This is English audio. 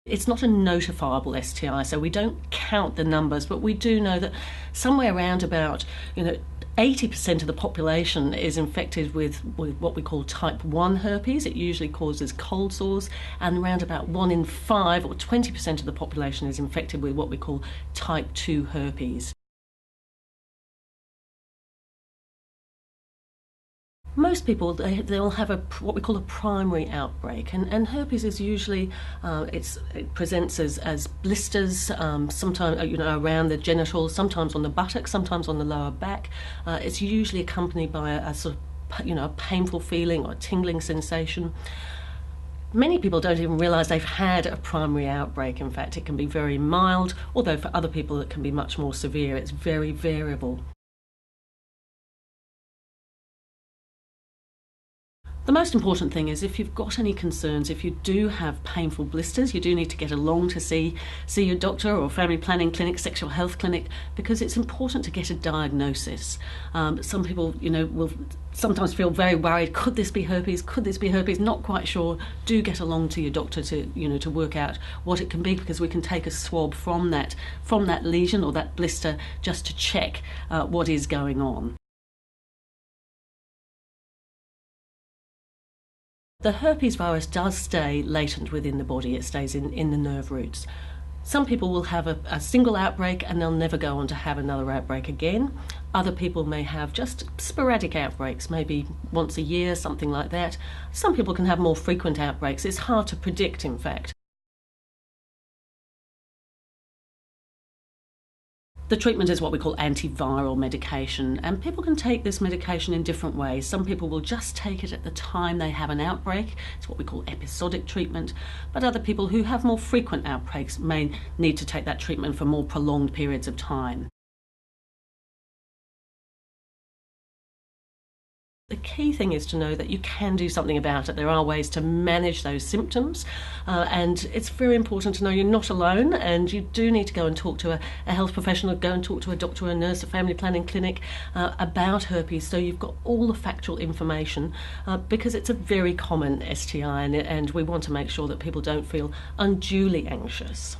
It's not a notifiable STI, so we don't count the numbers, but we do know that somewhere around about 80% of the population is infected with what we call type 1 herpes. It usually causes cold sores, and around about 1 in 5 or 20% of the population is infected with what we call type 2 herpes. Most people, they'll have what we call a primary outbreak, and herpes is usually, it presents as blisters, sometimes around the genitals, sometimes on the buttocks, sometimes on the lower back. It's usually accompanied by a sort of a painful feeling or a tingling sensation. Many people don't even realise they've had a primary outbreak. In fact, it can be very mild, although for other people it can be much more severe. It's very variable. The most important thing is, if you've got any concerns, if you do have painful blisters, you do need to get along to see your doctor or family planning clinic, sexual health clinic, because it's important to get a diagnosis. Some people, will sometimes feel very worried. Could this be herpes? Could this be herpes? Not quite sure. Do get along to your doctor to work out what it can be, because we can take a swab from that lesion or that blister just to check what is going on. The herpes virus does stay latent within the body. It stays in the nerve roots. Some people will have a single outbreak and they'll never go on to have another outbreak again. Other people may have just sporadic outbreaks, maybe once a year, something like that. Some people can have more frequent outbreaks. It's hard to predict, in fact. The treatment is what we call antiviral medication, and people can take this medication in different ways. Some people will just take it at the time they have an outbreak. It's what we call episodic treatment. But other people who have more frequent outbreaks may need to take that treatment for more prolonged periods of time. The key thing is to know that you can do something about it. There are ways to manage those symptoms, and it's very important to know you're not alone, and you do need to go and talk to a health professional, go and talk to a doctor, a nurse, a family planning clinic about herpes, so you've got all the factual information, because it's a very common STI, and we want to make sure that people don't feel unduly anxious.